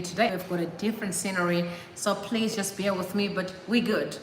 today. We've got a different scenery, so please just bear with me, but we're good.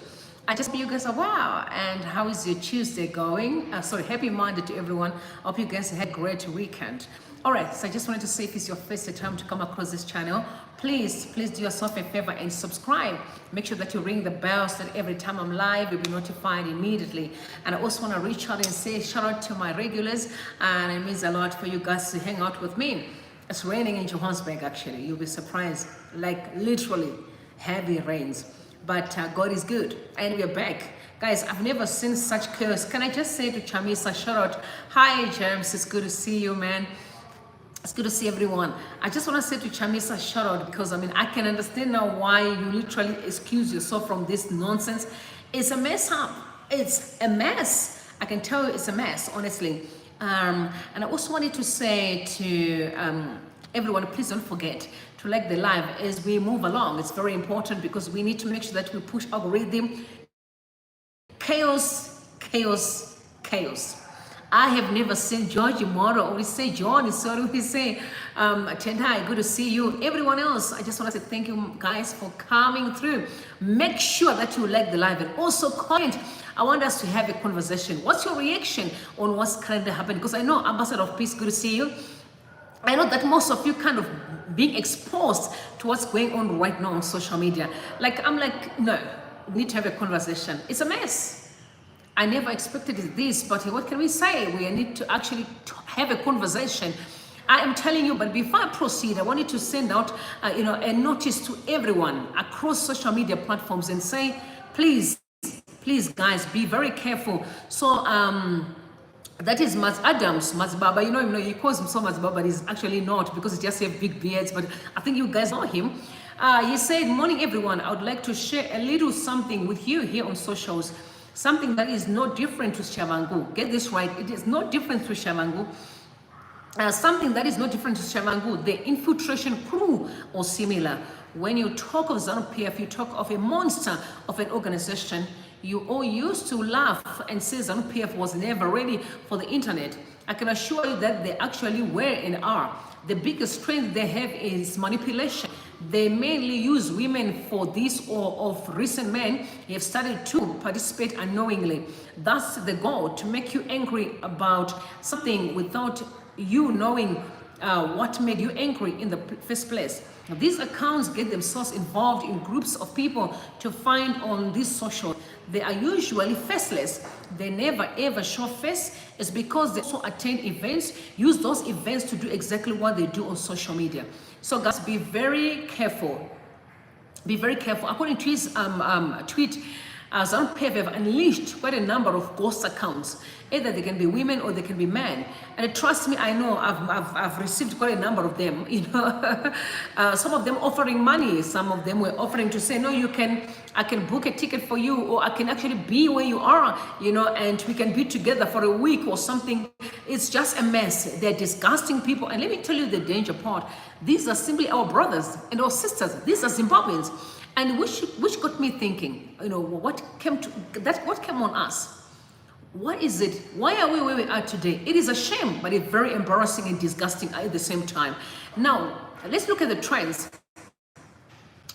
I just hope you guys are wow. And how is your Tuesday going? Sorry, happy Monday to everyone. I hope you guys had a great weekend. All right, so I just wanted to say if it's your first time to come across this channel, please do yourself a favor and subscribe. Make sure that you ring the bell so that every time I'm live, you'll be notified immediately. And I also want to reach out and say shout out to my regulars, and it means a lot for you guys to hang out with me. It's raining in Johannesburg, actually. You'll be surprised, like literally heavy rains. But God is good, and we're back. Guys, I've never seen such chaos. Can I just say to Chamisa, shout out, hi James, it's good to see you, man. It's good to see everyone. I just want to say to Chamisa, shout out, because I can understand now why you literally excuse yourself from this nonsense. It's a mess up. It's a mess. I can tell you it's a mess, honestly. And I also wanted to say to everyone, please don't forget to like the live as we move along. It's very important because we need to make sure that we push algorithm. Chaos, chaos, chaos. I have never seen George Moro, or we say John, sorry, we say Tendai, good to see you. Everyone else, I just want to say thank you guys for coming through. Make sure that you like the live and also comment. I want us to have a conversation. What's your reaction on what's currently happening? Because I know Ambassador of Peace, good to see you. I know that most of you kind of being exposed to what's going on right now on social media. I'm like, no, we need to have a conversation. It's a mess. I never expected this, but what can we say? We need to actually have a conversation. I am telling you, but before I proceed, I wanted to send out, a notice to everyone across social media platforms and say, please, guys, be very careful. So, that is Maz Adams, Maz Baba. He calls himself Maz Baba, but he's actually not because he just have big beards. But I think you guys know him. He said, morning, everyone. I would like to share a little something with you here on socials. Something that is no different to Shamangu. Get this right. It is no different to Shamangu. Something that is no different to Shamangu. The infiltration crew or similar. When you talk of ZANU-PF, you talk of a monster of an organization. You all used to laugh and say ZANU-PF was never ready for the internet. I can assure you that they actually were and are. The biggest strength they have is manipulation. They mainly use women for this, or of recent men have started to participate unknowingly. That's the goal, to make you angry about something without you knowing what made you angry in the first place. These accounts get themselves involved in groups of people to find on this social. They are usually faceless. They never ever show face. It's because they also attend events, use those events to do exactly what they do on social media. So guys, be very careful. Be very careful. According to his tweet, ZANU-PF have unleashed quite a number of ghost accounts. Either they can be women or they can be men. And trust me, I know I've received quite a number of them. Some of them offering money. Some of them were offering to say, no, I can book a ticket for you, or I can actually be where you are, and we can be together for a week or something. It's just a mess. They're disgusting people. And let me tell you the danger part. These are simply our brothers and our sisters. These are Zimbabweans. And which got me thinking, what came on us? What is it? Why are we where we are today? It is a shame, but it's very embarrassing and disgusting at the same time. Now, let's look at the trends.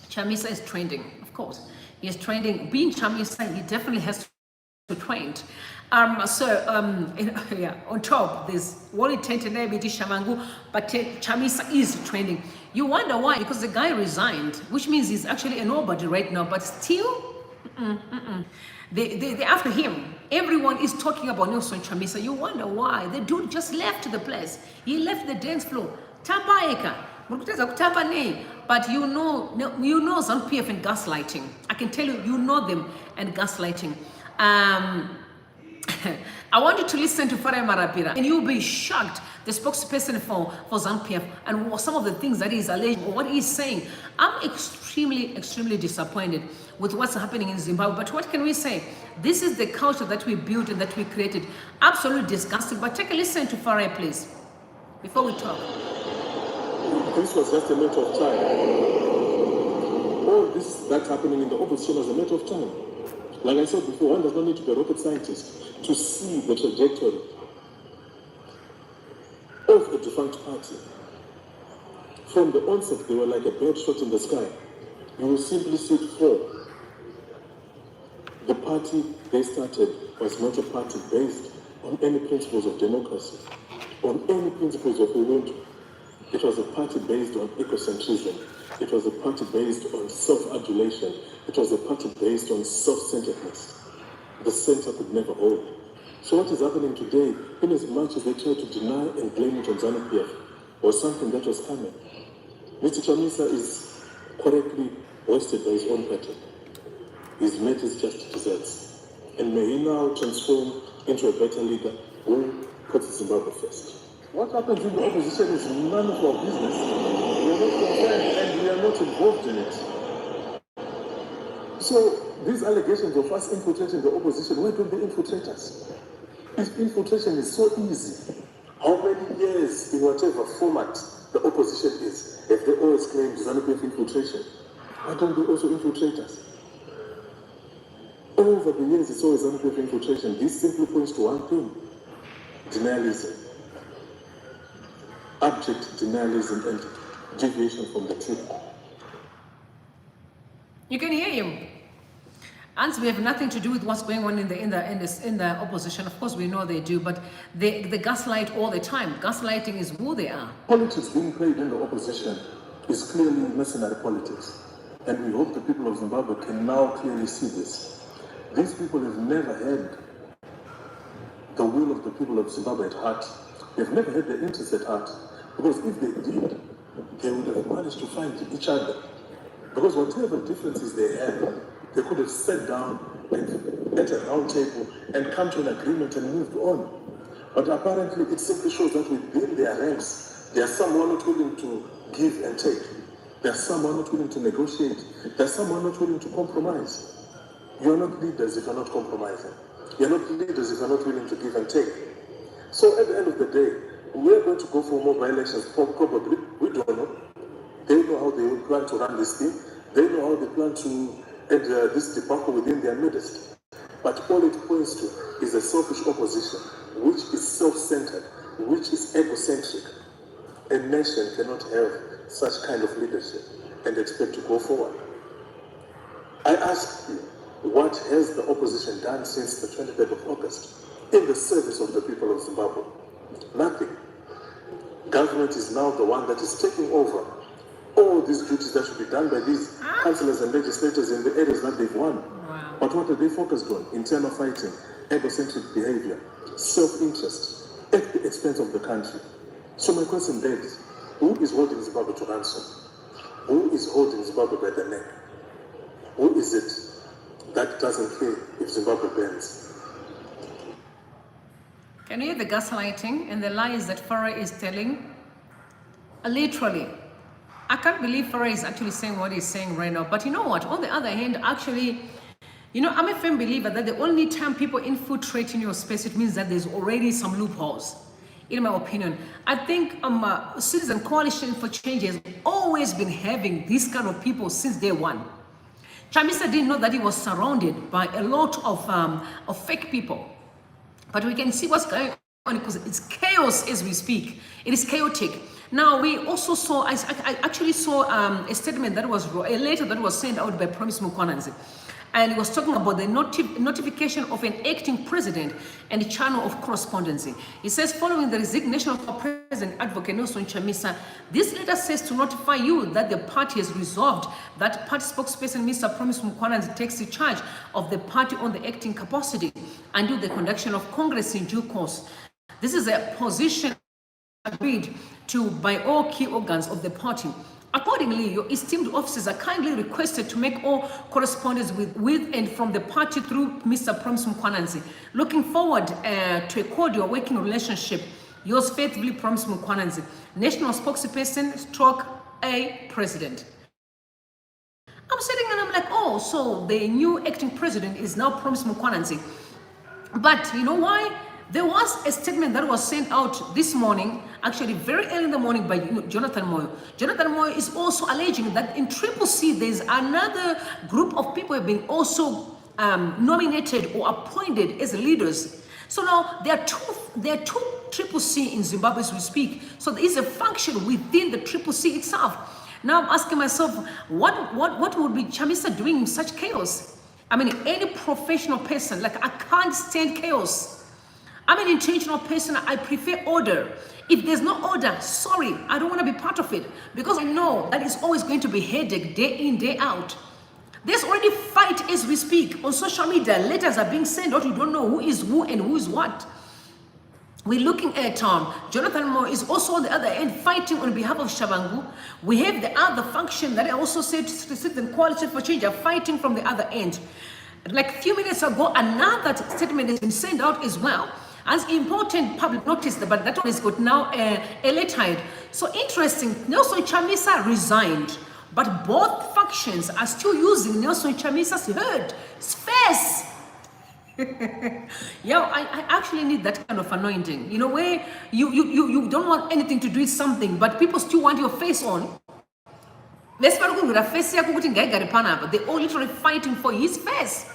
Chamisa is trending, of course. He is trending. Being Chamisa, he definitely has to trend. On top, there's Wally Tentene, Biti Shamangu, but Chamisa is trending. You wonder why? Because the guy resigned, which means he's actually a nobody right now, but still, They after him. Everyone is talking about Nelson Chamisa. You wonder why. The dude just left the place. He left the dance floor. But you know ZANU-PF and gaslighting. I can tell you, you know them and gaslighting. I want you to listen to Farai Marapira and you'll be shocked. The spokesperson for ZANU-PF and some of the things that he's alleged or what he's saying. I'm extremely disappointed with what's happening in Zimbabwe. But what can we say? This is the culture that we built and that we created. Absolutely disgusting. But take a listen to Farai, please, before we talk. This was just a matter of time. All this that's happening in the opposition was a matter of time. Like I said before, one does not need to be a rocket scientist to see the trajectory of a defunct party. From the onset, they were like a bird shot in the sky. You will simply see four. The party they started was not a party based on any principles of democracy, on any principles of Ubuntu. It was a party based on egocentrism. It was a party based on self-adulation. It was a party based on self-centeredness. The center could never hold. So what is happening today, in as much as they try to deny and blame it on ZANU-PF, was something that was coming. Mr. Chamisa is correctly hoisted by his own pattern. His mate is just desserts. And may he now transform into a better leader who puts Zimbabwe first. What happens in the opposition is none of our business. We are not concerned and we are not involved in it. So these allegations of us infiltrating the opposition, why don't they infiltrate us? If infiltration is so easy, how many years in whatever format the opposition is, if they always claim ZANU-PF infiltration, why don't they also infiltrate us? Over the years, it's always ZANU-PF infiltration. This simply points to one thing: denialism. Abject denialism and deviation from the truth. You can hear him. And we have nothing to do with what's going on in the opposition. Of course, we know they do, but they gaslight all the time. Gaslighting is who they are. Politics being played in the opposition is clearly mercenary politics, and we hope the people of Zimbabwe can now clearly see this. These people have never had the will of the people of Zimbabwe at heart. They've never had their interests at heart, because if they did, they would have managed to find each other. Because whatever differences they had, they could have sat down and at a round table and come to an agreement and moved on. But apparently it simply shows that within their ranks, there are some who are not willing to give and take. There are some who are not willing to negotiate. There are some who are not willing to compromise. You are not leaders if you are not compromising. You are not leaders if you are not willing to give and take. So at the end of the day, we are going to go for more by-elections, probably. We don't know. They know how they plan to run this thing. They know how they plan to end this debacle within their midst. But all it points to is a selfish opposition, which is self-centered, which is egocentric. A nation cannot have such kind of leadership and expect to go forward. I ask you, what has the opposition done since the 23rd of August in the service of the people of Zimbabwe? Nothing. Government is now the one that is taking over all these duties that should be done by these councillors and legislators in the areas that they've won. Wow. But what are they focused on? Internal fighting, egocentric behavior, self-interest at the expense of the country. So my question begs, who is holding Zimbabwe to ransom? Who is holding Zimbabwe by the neck? Who is it that doesn't care if Zimbabwe bends? Can you hear the gaslighting and the lies that Farah is telling? Literally. I can't believe Farah is actually saying what he's saying right now. But you know what? On the other hand, actually, you know, I'm a firm believer that the only time people infiltrate in your space, it means that there's already some loopholes, in my opinion. I think Citizen Coalition for Change has always been having these kind of people since day one. Chamisa didn't know that he was surrounded by a lot of fake people. But we can see what's going on because it's chaos as we speak. It is chaotic. Now, we also saw, I actually saw a statement that was, a letter that was sent out by Provincial, and it was talking about the notification of an acting president and the channel of correspondence. It says, following the resignation of our President Advocate Nelson Chamisa, this letter says to notify you that the party has resolved that party spokesperson Mr. Provincial takes the charge of the party on the acting capacity and do the conduction of Congress in due course. This is a position agreed to by all key organs of the party. Accordingly, your esteemed officers are kindly requested to make all correspondence with and from the party through Mr. Provincial. Looking forward to a cordial working relationship. Yours faithfully, Provincial, National Spokesperson, stroke A President. I'm sitting and I'm like, oh, so the new acting president is now Provincial. But you know why? There was a statement that was sent out this morning, actually very early in the morning, by Jonathan Moyo. Jonathan Moyo is also alleging that in CCC, there's another group of people who have been also nominated or appointed as leaders. So now there are two Triple C in Zimbabwe as we speak. So there is a function within the Triple C itself. Now I'm asking myself, what would be Chamisa doing in such chaos? I mean, any professional person, like I can't stand chaos. I'm an intentional person. I prefer order. If there's no order, sorry, I don't want to be part of it, because I know that is always going to be headache day in, day out. There's already fight as we speak on social media. Letters are being sent out. You don't know who is who and who is what. We're looking at Jonathan Moore is also on the other end fighting on behalf of Shabangu. We have the other function that I also said to the Citizen Coalition for Change are fighting from the other end. Like a few minutes ago, another statement has been sent out as well. As important public notice, but that one is got now elected. So interesting, Nelson Chamisa resigned, but both factions are still using Nelson Chamisa's head, his face. Yeah, I actually need that kind of anointing. You know, where you don't want anything to do with something, but people still want your face on. They're all literally fighting for his face.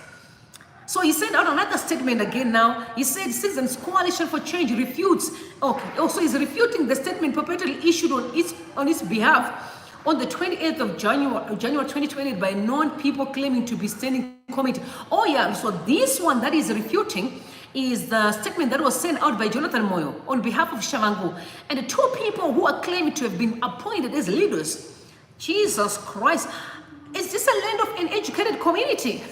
So he sent out another statement again now. He said Citizens Coalition for Change refutes. Okay, also he's refuting the statement purportedly issued on his behalf on the 28th of January 2020 by known people claiming to be standing committee. Oh yeah, so this one that is refuting is the statement that was sent out by Jonathan Moyo on behalf of Shabangu. And the two people who are claiming to have been appointed as leaders. Jesus Christ. Is this a land of an educated community?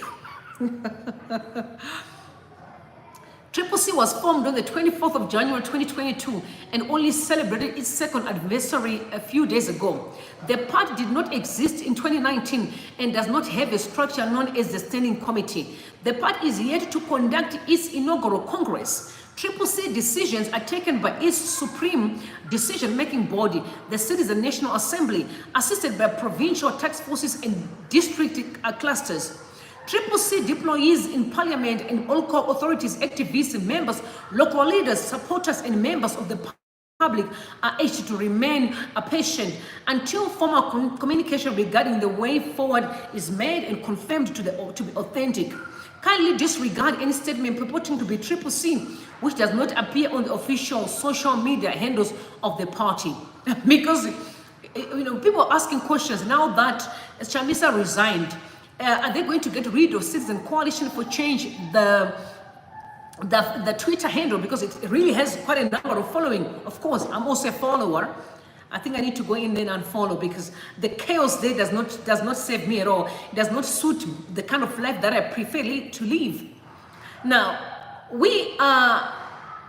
Triple C was formed on the 24th of January 2022 and only celebrated its second anniversary a few days ago. The party did not exist in 2019 and does not have a structure known as the Standing Committee. The party is yet to conduct its inaugural Congress. Triple C decisions are taken by its supreme decision-making body, the Citizen National Assembly, assisted by provincial Taskforces and district clusters. Triple C deployees in parliament and all core authorities, activists, members, local leaders, supporters, and members of the public are urged to remain patient until formal communication regarding the way forward is made and confirmed to be authentic. Kindly disregard any statement purporting to be Triple C, which does not appear on the official social media handles of the party. Because, you know, people are asking questions now that Chamisa resigned. Are they going to get rid of Citizen Coalition for Change, the Twitter handle, because it really has quite a number of following? Of course, I'm also a follower. I think I need to go in there and follow, because the chaos there does not serve me at all. It does not suit the kind of life that I prefer to live. Now, we are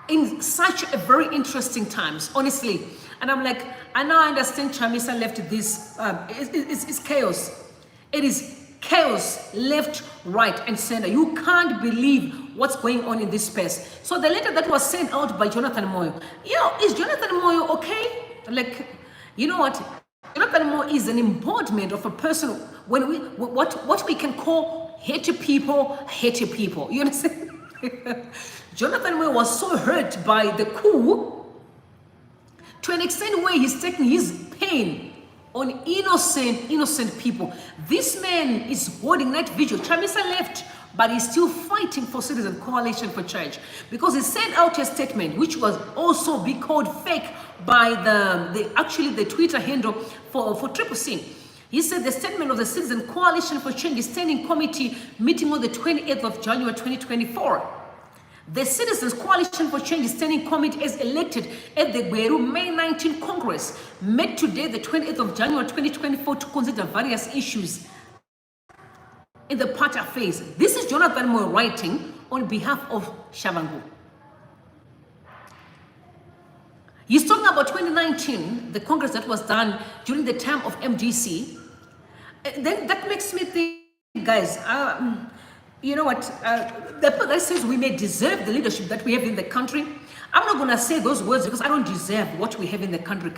in such a very interesting times, honestly. And I'm like, I now understand Chamisa left this. It's chaos. It is chaos left, right, and center. You can't believe what's going on in this space. So the letter that was sent out by Jonathan Moyo, is Jonathan Moyo okay? Like, you know what? Jonathan Moyo is an embodiment of a person when what we can call hated people. You understand? Jonathan Moyo was so hurt by the coup to an extent where he's taking his pain on innocent people. This man is holding night vigil. Chamisa left, but he's still fighting for Citizen Coalition for Change, because he sent out a statement which was also be called fake by the Twitter handle for Triple C. He said the statement of the Citizen Coalition for Change Standing Committee meeting on the 28th of January 2024. The Citizens Coalition for Change Standing Committee is elected at the Gweru May 19 Congress, met today, the 28th of January 2024, to consider various issues in the party affairs. This is Jonathan Moyo writing on behalf of Shabangu. He's talking about 2019, the Congress that was done during the time of MDC. Then that makes me think, guys, you know what, the part that says we may deserve the leadership that we have in the country, I'm not going to say those words because I don't deserve what we have in the country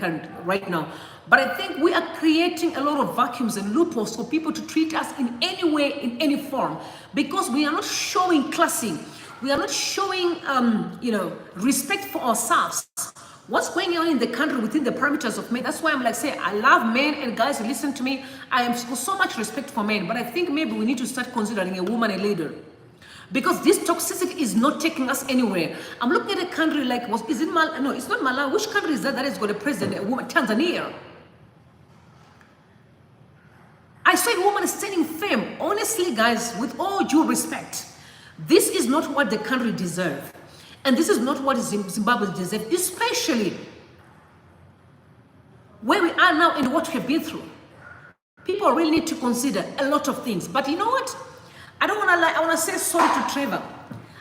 right now. But I think we are creating a lot of vacuums and loopholes for people to treat us in any way, in any form, because we are not showing classy. We are not showing, respect for ourselves. What's going on in the country within the parameters of men? That's why I'm like, say, I love men, and guys, listen to me. I am so much respect for men, but I think maybe we need to start considering a woman a leader. Because this toxicity is not taking us anywhere. I'm looking at a country like, is it Malawi? No, it's not Malawi. Which country is that has got a president, a woman? Tanzania. I saw a woman standing firm. Honestly, guys, with all due respect, this is not what the country deserves. And this is not what Zimbabwe deserves, especially where we are now and what we have been through. People really need to consider a lot of things. But you know what? I don't want to lie. I want to say sorry to Trevor.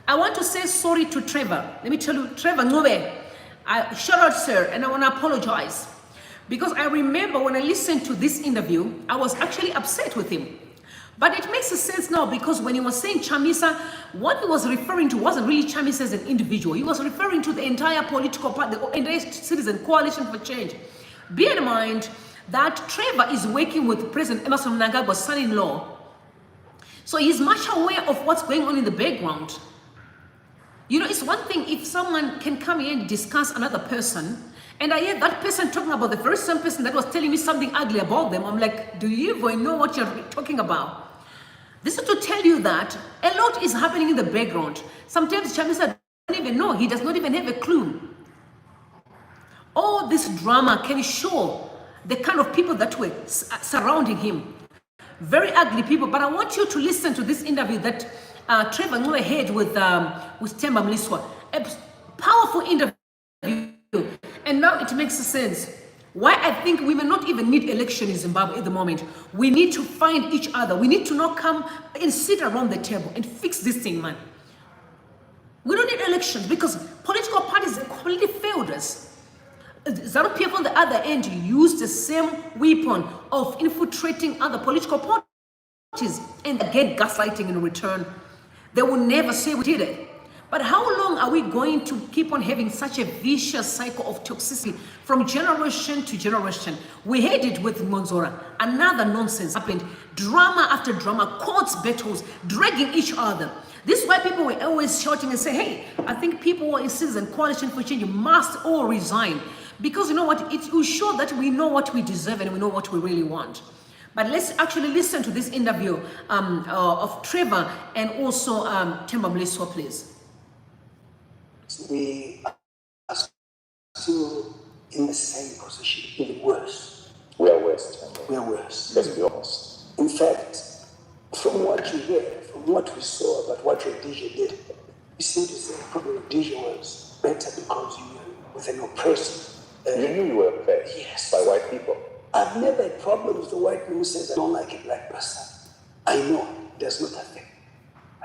I want to say sorry to Trevor. Let me tell you, Trevor Ngube, shout out, sir, and I want to apologize. Because I remember when I listened to this interview, I was actually upset with him. But it makes sense now, because when he was saying Chamisa, what he was referring to wasn't really Chamisa as an individual. He was referring to the entire political party, the entire Citizen Coalition for Change. Bear in mind that Trevor is working with President Emerson Mnangagwa's son-in-law. So he's much aware of what's going on in the background. You know, it's one thing if someone can come here and discuss another person, and I hear that person talking about the very same person that was telling me something ugly about them. I'm like, do you even know what you're talking about? This is to tell you that a lot is happening in the background. Sometimes Chamisa doesn't even know. He does not even have a clue. All this drama can show the kind of people that were surrounding him. Very ugly people. But I want you to listen to this interview that Trevor Ngube had with Themba Mliswa. A powerful interview. And now it makes sense why I think we may not even need election in Zimbabwe at the moment. We need to find each other. We need to not come and sit around the table and fix this thing, man. We don't need elections because political parties completely failed us. ZANU-PF on the other end used the same weapon of infiltrating other political parties and get gaslighting in return. They will never say we did it. But how long are we going to keep on having such a vicious cycle of toxicity from generation to generation? We had it with Monzora. Another nonsense happened. Drama after drama, courts battles, dragging each other. This is why people were always shouting and say, hey, I think people who are in Citizen Coalition for Change must all resign. Because you know what? It will show that we know what we deserve and we know what we really want. But let's actually listen to this interview of Trevor and also Themba Mliswa, please. We are still in the same position, even worse. We are worse. We are worse. Let's be honest. In fact, from what you hear, from what we saw about what Rhodesia did, you seem to say probably Rhodesia was better because you were with an oppressor. You knew you were oppressed yes. by white people. I've never had problems with the white people who says I don't like a black person. I know there's not a thing.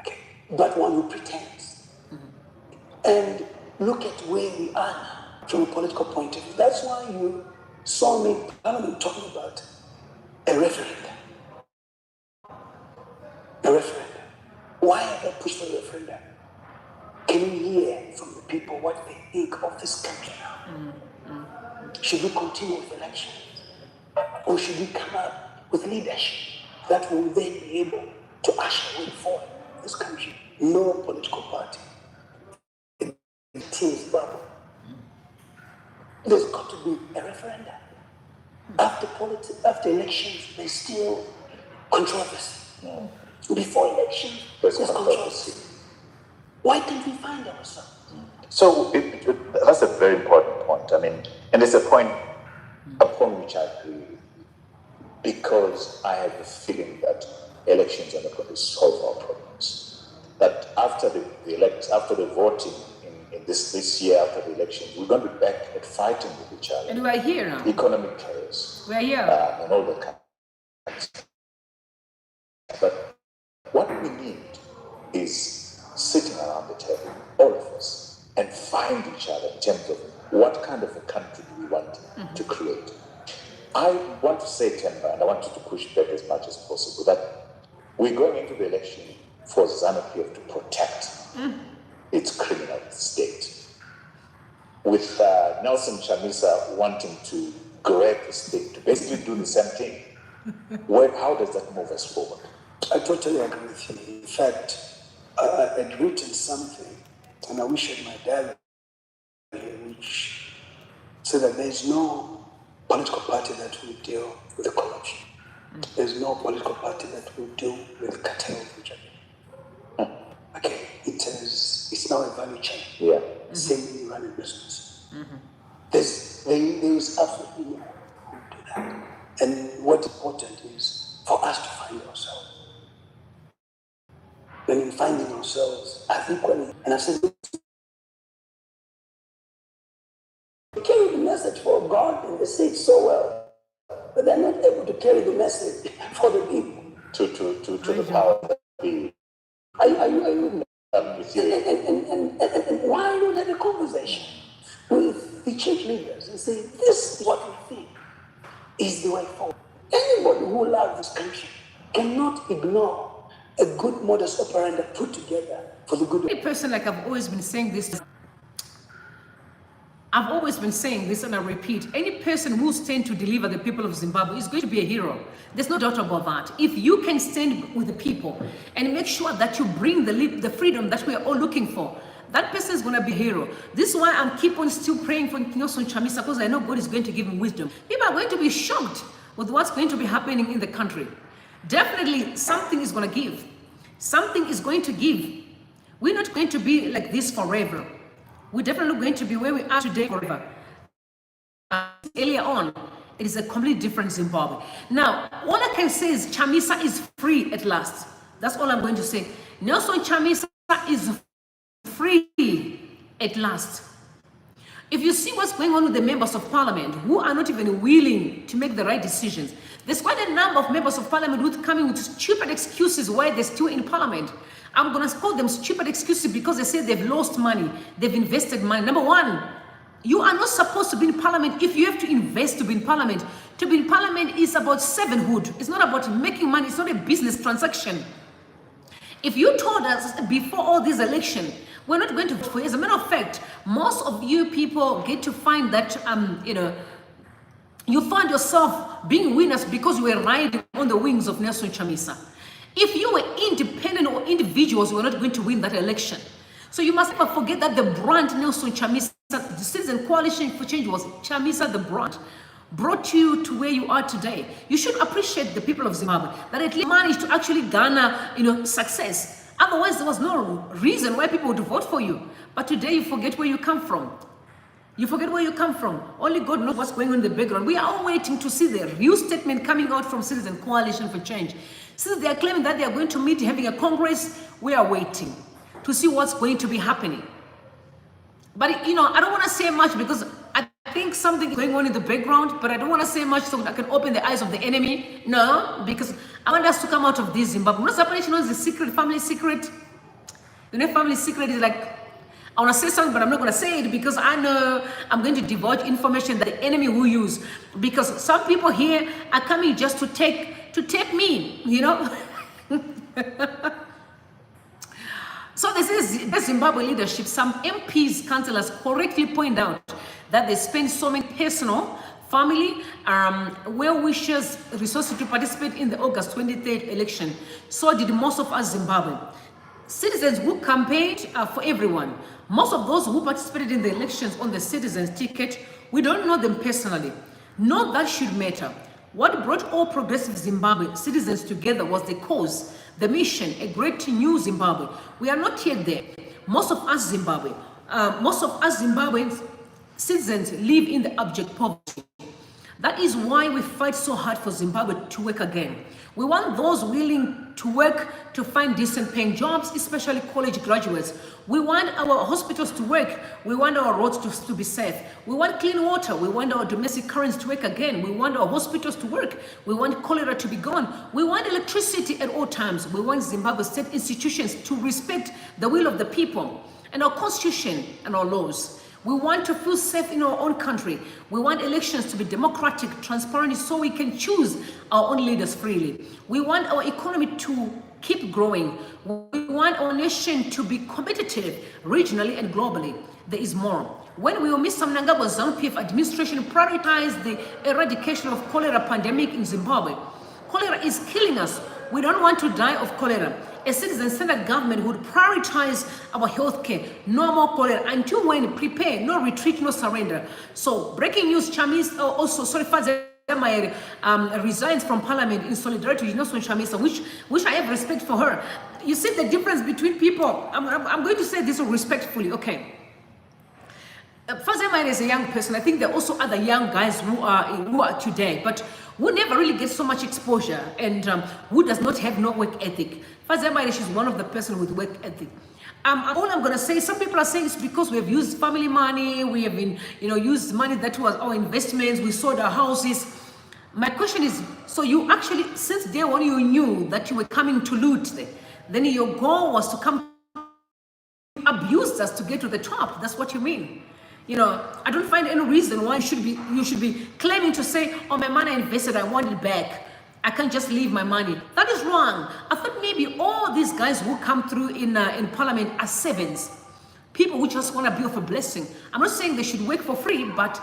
Okay. But one who pretends. And look at where we are now from a political point of view. That's why you saw me in Parliament talking about a referendum. A referendum. Why have I pushed for a referendum? Can you hear from the people what they think of this country now? Should we continue with elections? Or should we come up with leadership that will then be able to usher way forward this country? No political party. Zimbabwe. There's got to be a referendum. After elections, there's still controversy. Before elections, there's controversy. Why can't we find ourselves? So that's a very important point. I mean, and it's a point upon which I agree, because I have a feeling that elections are not going to solve our problems. That after the voting in this year, after the elections, we're going to be back at fighting with each other. And we're here now. Economic chaos. We're here. And all that kind of stuff. But what we need is sitting around the table, all of us, and find each other in terms of what kind of a country do we want to create. I want to say, Themba, and I want you to push back as much as possible, that we're going into the election for ZANU-PF to protect its criminal state. With Nelson Chamisa wanting to grab the state to basically do the same thing. How does that move us forward? I totally agree with you. In fact, I had written something, and I wish I had my diary here, which said that there is no political party that will deal with the corruption. There's no political party that will deal with cartels, which I mean. Okay. It's now a value chain. Yeah. Same when you run a business. There's absolutely no to that. And what's important is for us to find ourselves. When in finding ourselves as equally, and I said, they carry the message for God and they say it so well, but they're not able to carry the message for the people. To the power that be. Are you With you. and why don't have a conversation with the church leaders and say, this is what we think is the way forward. Anybody who loves this country cannot ignore a good modus operandi put together for the good of A person, like I've always been saying this, and I repeat, any person who stands to deliver the people of Zimbabwe is going to be a hero. There's no doubt about that. If you can stand with the people and make sure that you bring the freedom that we are all looking for, that person is going to be a hero. This is why I'm keep on still praying for Nelson Chamisa, because I know God is going to give him wisdom. People are going to be shocked with what's going to be happening in the country. Definitely something is going to give. Something is going to give. We're not going to be like this forever. We're definitely going to be where we are today forever. Earlier on, it is a completely different Zimbabwe. Now, all I can say is Chamisa is free at last. That's all I'm going to say. Nelson Chamisa is free at last. If you see what's going on with the members of parliament who are not even willing to make the right decisions, there's quite a number of members of parliament who are coming with stupid excuses why they're still in parliament. I'm going to call them stupid excuses because they say they've lost money, they've invested money. Number one, you are not supposed to be in parliament if you have to invest to be in parliament. To be in parliament is about servanthood. It's not about making money. It's not a business transaction. If you told us before all this election, we're not going to vote for you. As a matter of fact, most of you people get to find that, you find yourself being winners because you were riding on the wings of Nelson Chamisa. If you were independent or individuals, you were not going to win that election. So you must never forget that the brand Nelson Chamisa, the Citizen Coalition for Change was Chamisa the brand, brought you to where you are today. You should appreciate the people of Zimbabwe that at least managed to actually garner, success. Otherwise, there was no reason why people would vote for you. But today you forget where you come from. You forget where you come from. Only God knows what's going on in the background. We are all waiting to see the real statement coming out from Citizen Coalition for Change. Since they are claiming that they are going to meet, having a congress, we are waiting to see what's going to be happening. But, I don't want to say much because I think something is going on in the background, but I don't want to say much so that I can open the eyes of the enemy. No, because I want us to come out of this Zimbabwe. What's happening is the secret, family secret. Family secret is like, I want to say something, but I'm not going to say it because I know I'm going to divulge information that the enemy will use. Because some people here are coming just to take me, So this is the Zimbabwe leadership. Some MPs, councillors correctly point out that they spend so many personal, family, well-wishers resources to participate in the August 23rd election. So did most of us Zimbabwe. Citizens who campaigned for everyone. Most of those who participated in the elections on the citizens ticket, we don't know them personally. Not that should matter. What brought all progressive Zimbabwe citizens together was the cause, the mission, a great new Zimbabwe. We are not yet there. Most of us Zimbabwean citizens live in the abject poverty. That is why we fight so hard for Zimbabwe to work again. We want those willing to work to find decent paying jobs, especially college graduates. We want our hospitals to work. We want our roads to be safe. We want clean water. We want our domestic currents to work again. We want our hospitals to work. We want cholera to be gone. We want electricity at all times. We want Zimbabwe state institutions to respect the will of the people and our constitution and our laws. We want to feel safe in our own country. We want elections to be democratic, transparent, so we can choose our own leaders freely. We want our economy to keep growing. We want our nation to be competitive regionally and globally. There is more. When we will miss some Mnangagwa's ZANU-PF administration prioritize the eradication of cholera pandemic in Zimbabwe. Cholera is killing us. We don't want to die of cholera. A citizen-centered government would prioritize our health care. No more cholera. Until when? Prepare. No retreat, no surrender. So, breaking news, Chamisa, also, sorry, Father, resigns from parliament in solidarity with Nelson Chamisa, which I have respect for her. You see the difference between people. I'm going to say this respectfully, okay? Fazema is a young person. I think there are also other young guys who are today, but who never really get so much exposure and who does not have no work ethic. Fazema is one of the person with work ethic. All I'm gonna say, some people are saying it's because we have used family money, we have been, used money that was our investments, we sold our houses. My question is, so you actually, since day one, you knew that you were coming to loot, then your goal was to come abuse us to get to the top. That's what you mean. I don't find any reason why you should be claiming to say, oh, my money I invested, I want it back. I can't just leave my money. That is wrong. I thought maybe all these guys who come through in parliament are servants, people who just want to be of a blessing. I'm not saying they should work for free, but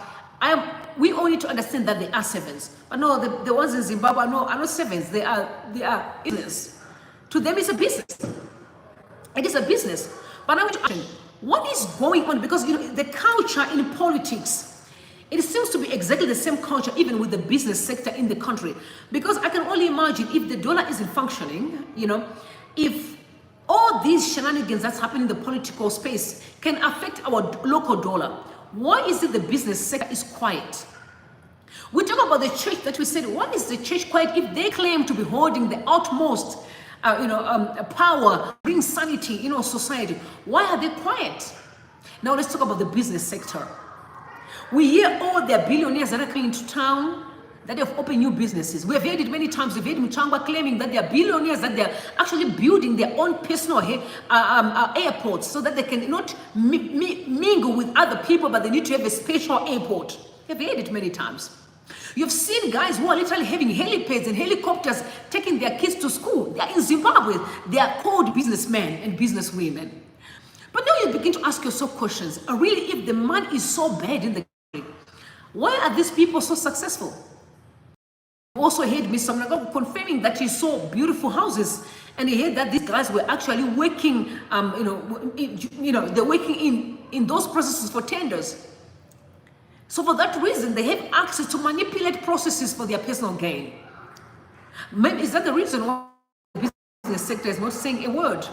we all need to understand that they are servants. But no, the ones in Zimbabwe are not servants. They are business. To them, it's a business. It is a business. But I want to ask, what is going on? Because the culture in politics, it seems to be exactly the same culture even with the business sector in the country. Because I can only imagine if the dollar isn't functioning, if all these shenanigans that's happening in the political space can affect our local dollar, why is it the business sector is quiet? We talk about the church that we said, why is the church quiet if they claim to be holding the utmost power, bring sanity in our society? Why are they quiet? Now let's talk about the business sector. We hear all the billionaires that are coming into town, that have opened new businesses. We have heard it many times. We've heard Mutangwa claiming that they are billionaires, that they're actually building their own personal airports so that they can not mingle with other people, but they need to have a special airport. We've heard it many times. You've seen guys who are literally having helipads and helicopters taking their kids to school. They are in Zimbabwe. They are called businessmen and businesswomen. But now you begin to ask yourself questions. Really, if the money is so bad in the country, why are these people so successful? You also heard Mr. Mnangagwa confirming that he saw beautiful houses, and he heard that these guys were actually working, they're working in those processes for tenders. So for that reason, they have access to manipulate processes for their personal gain. Maybe is that the reason why the business sector is not saying a word?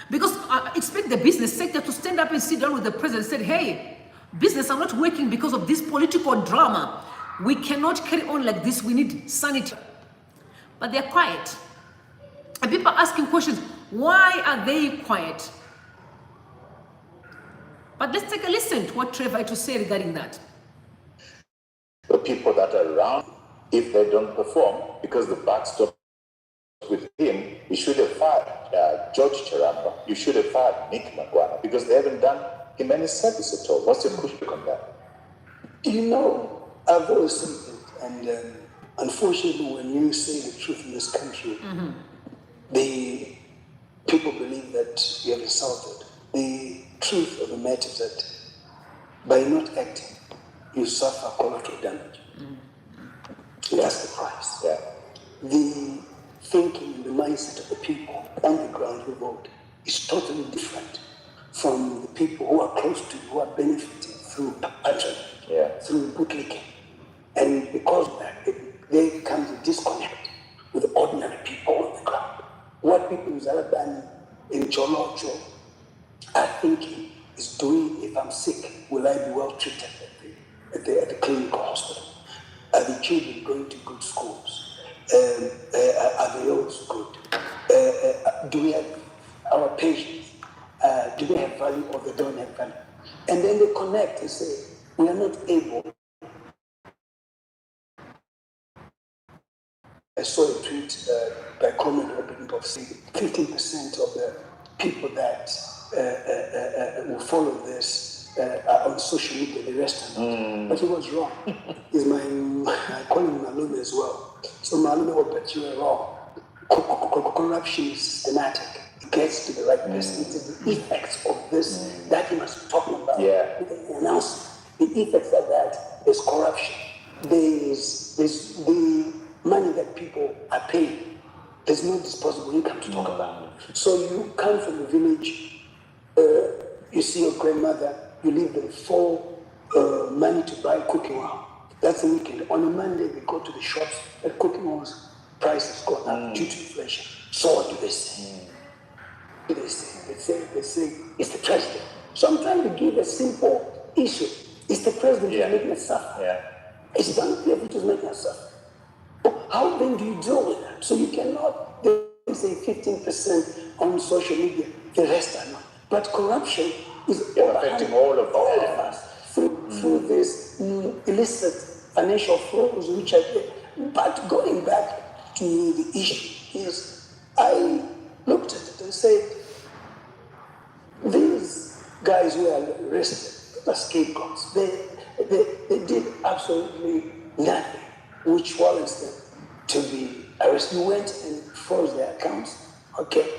Because I expect the business sector to stand up and sit down with the president and say, hey, business, I'm not working because of this political drama. We cannot carry on like this. We need sanity. But they're quiet. And people are asking questions. Why are they quiet? But let's take a listen to what Trevor had to say regarding that. The people that are around, if they don't perform, because the buck stops with him, you should have fired George Charamba. You should have fired Nick Magwana, because they haven't done him any service at all. What's your pushback on that? I've always said it, and unfortunately, when you say the truth in this country, the people believe that you have insulted. The truth of the matter is that by not acting, you suffer collateral damage. That's the price. Yeah. The thinking and the mindset of the people on the ground who vote is totally different from the people who are close to you, who are benefiting through patronage, through bootlicking. And because of that, there comes a disconnect with the ordinary people on the ground. What people in Zalabani, in Cholocho, are thinking is doing, if I'm sick, will I be well treated at the clinical hospital? Are the children going to good schools? Are the roads good? Do we have our patients? Do they have value or they don't have value? And then they connect and say, we are not able. I saw a tweet by Coleman opening up saying 15% of the people that will follow this are on social media, the rest are not. But he was wrong. I call him Malume as well. So Malume, but you were wrong. Corruption is systematic. It gets to the right person. It is the effects of this that he must talk about. Yeah. Announce the effects of that is corruption. There's the money that people are paying. There's no disposable income to talk about. So you come from a village, you see your grandmother, you leave them for money to buy cooking oil. That's the weekend. On a Monday, they go to the shops, the cooking oils prices go up due to inflation. So what do they say? They say it's the president. So I'm trying to give a simple issue. It's the president who's making us suffer. Yeah. It's ZANU-PF which is making us suffer. How then do you deal with that? So you cannot, they say 15% on social media, the rest are not. But corruption is affecting all of us through this illicit financial flows which are there. But going back to the issue is, I looked at it and said, these guys who are arrested, the scapegoats, they did absolutely nothing which warrants them to be arrested. You went and froze their accounts. Okay.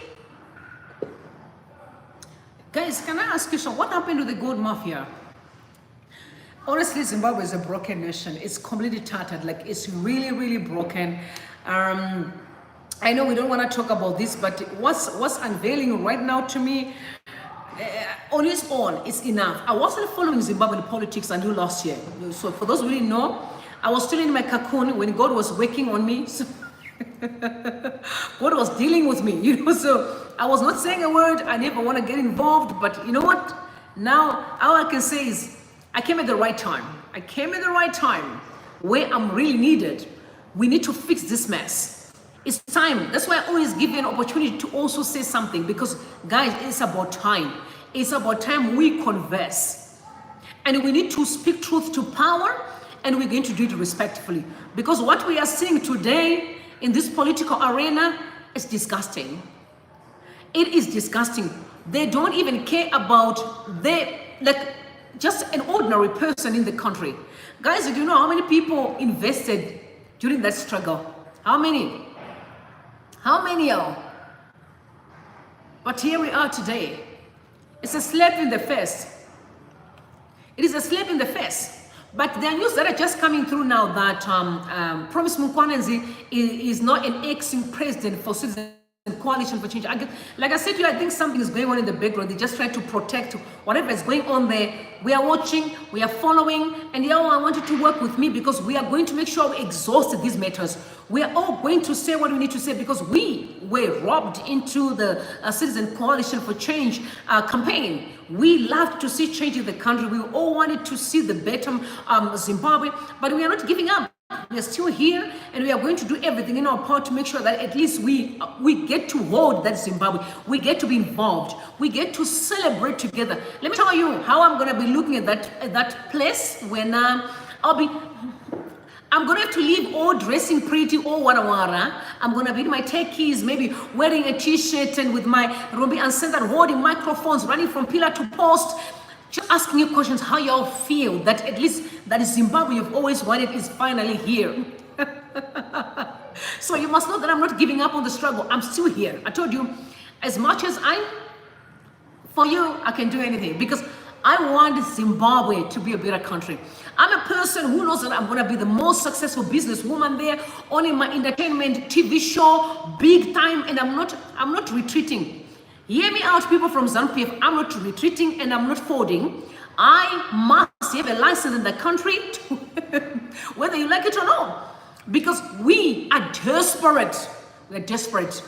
Guys, can I ask you something? What happened to the gold mafia? Honestly, Zimbabwe is a broken nation. It's completely tattered. Like, it's really, really broken. I know we don't want to talk about this, but what's unveiling right now to me, on its own, it's enough. I wasn't following Zimbabwean politics until last year. So for those who didn't know, I was still in my cocoon when God was working on me. So God was dealing with me, you know. So I was not saying a word. I never want to get involved. But you know what? Now, all I can say is I came at the right time. I came at the right time where I'm really needed. We need to fix this mess. It's time. That's why I always give you an opportunity to also say something, because guys, it's about time. It's about time we converse. And we need to speak truth to power, and we're going to do it respectfully. Because what we are seeing today in this political arena is disgusting. It is disgusting. They don't even care about just an ordinary person in the country. Guys, do you know how many people invested during that struggle? How many? How many, y'all? But here we are today. It's a slap in the face. It is a slap in the face. But there are news that are just coming through now that Provincial is not an acting president for Citizen Coalition for Change. Like I said to you, I think something is going on in the background. They just try to protect whatever is going on there. We are watching, we are following, and I want you to work with me, because we are going to make sure we exhaust these matters. We are all going to say what we need to say, because we were robbed into the Citizen Coalition for Change campaign. We loved to see change in the country. We all wanted to see the better Zimbabwe, but we are not giving up. We are still here, and we are going to do everything in our power to make sure that at least we get to hold that Zimbabwe. We get to be involved. We get to celebrate together. Let me tell you how I'm going to be looking at that place when I'm going to have to leave all dressing pretty, all wara. I'm going to be in my techies, maybe wearing a t-shirt and with my Ruby and Center, holding microphones, running from pillar to post, just asking you questions, how y'all feel that at least that Zimbabwe you've always wanted is finally here. So you must know that I'm not giving up on the struggle. I'm still here. I told you, as much as for you, I can do anything, because I want Zimbabwe to be a better country. I'm a person who knows that I'm going to be the most successful businesswoman there, owning my entertainment TV show, big time, and I'm not retreating. Hear me out, people from ZANU-PF. I'm not retreating and I'm not folding. I must have a license in the country, whether you like it or not, because we are desperate. We're desperate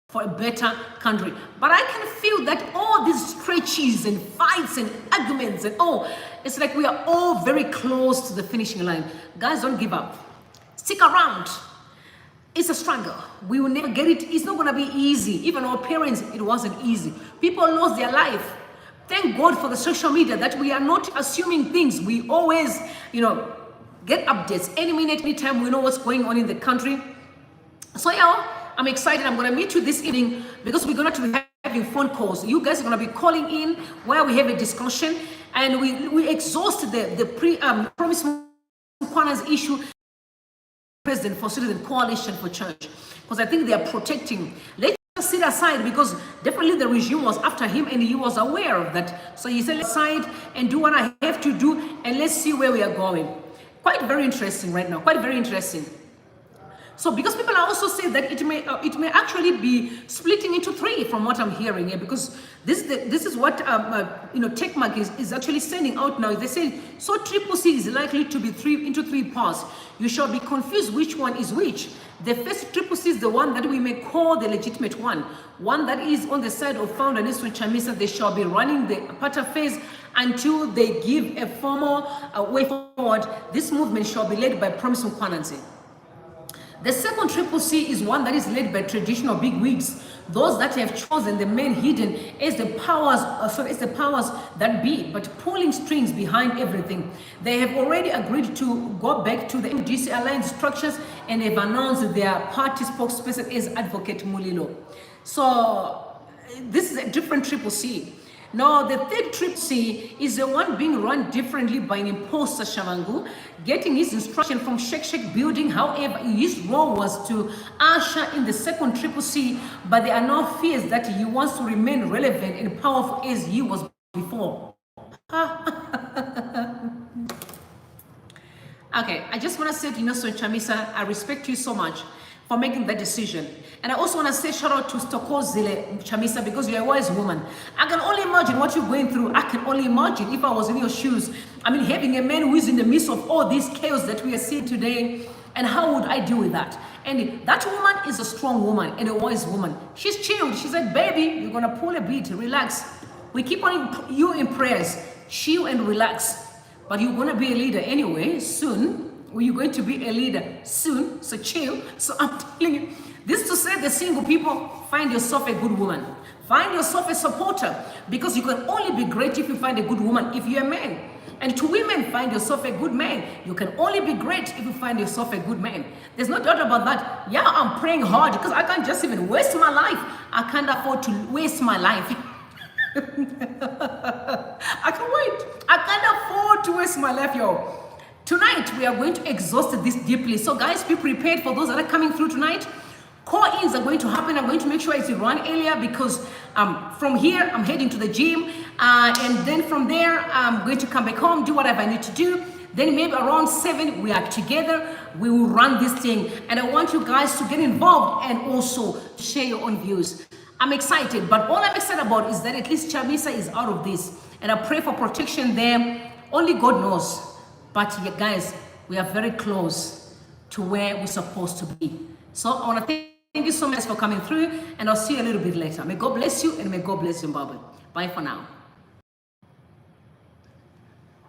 for a better country. But I can feel that all these stretches and fights and arguments and it's like we are all very close to the finishing line. Guys, don't give up. Stick around. It's a struggle. We will never get it. It's not going to be easy. Even our parents, it wasn't easy. People lost their life. Thank God for the social media that we are not assuming things. We always, get updates. Any minute, any time, we know what's going on in the country. So, I'm excited. I'm going to meet you this evening, because we're going to be having phone calls. You guys are going to be calling in where we have a discussion, and we exhausted the Provincial issue. President for Citizen Coalition for Change, because I think they are protecting. Let's just sit aside, because definitely the regime was after him and he was aware of that. So he said, let's side and do what I have to do, and let's see where we are going. Quite very interesting right now. Quite very interesting. So because people are also saying that it may actually be splitting into three from what I'm hearing here, because this is what TechMark is actually sending out now. They say so CCC is likely to be into three parts. You shall be confused which one is which. The first CCC is the one that we may call the legitimate one that is on the side of founder Nelson Chamisa. They shall be running the apartheid phase until they give a formal way forward. This movement shall be led by Provincial. The second CCC is one that is led by traditional bigwigs, those that have chosen the men hidden as the powers that be, but pulling strings behind everything. They have already agreed to go back to the MDC alliance structures and have announced their party spokesperson as Advocate Mulilo. So this is a different CCC. Now, the third CCC is the one being run differently by an imposter, Shavangu, getting his instruction from Shek building. However, his role was to usher in the second CCC, but there are now fears that he wants to remain relevant and powerful as he was before. Okay, I just want to say to Nelson Chamisa, I respect you so much for making that decision. And I also want to say shout out to Stokozile Chamisa, because you're a wise woman. I can only imagine what you're going through. I can only imagine if I was in your shoes. I mean, having a man who is in the midst of all this chaos that we are seeing today, and how would I deal with that? And that woman is a strong woman and a wise woman. She's chilled. She said, baby, you're going to pull a bit, relax. We keep on you in prayers, chill and relax. But you're going to be a leader anyway, soon. You're going to be a leader soon, so chill. So I'm telling you, this to say the single people, find yourself a good woman. Find yourself a supporter, because you can only be great if you find a good woman, if you're a man. And to women, find yourself a good man. You can only be great if you find yourself a good man. There's no doubt about that. Yeah, I'm praying hard because I can't just even waste my life. I can't afford to waste my life. I can't wait. I can't afford to waste my life, yo. Tonight, we are going to exhaust this deeply. So guys, be prepared for those that are coming through tonight. Call-ins are going to happen. I'm going to make sure it's run earlier, because from here, I'm heading to the gym. And then from there, I'm going to come back home, do whatever I need to do. Then maybe around 7, we are together. We will run this thing. And I want you guys to get involved and also share your own views. I'm excited, but all I'm excited about is that at least Chamisa is out of this. And I pray for protection there. Only God knows. But yeah, guys, we are very close to where we're supposed to be. So I want to thank you so much for coming through, and I'll see you a little bit later. May God bless you, and may God bless Zimbabwe. Bye for now.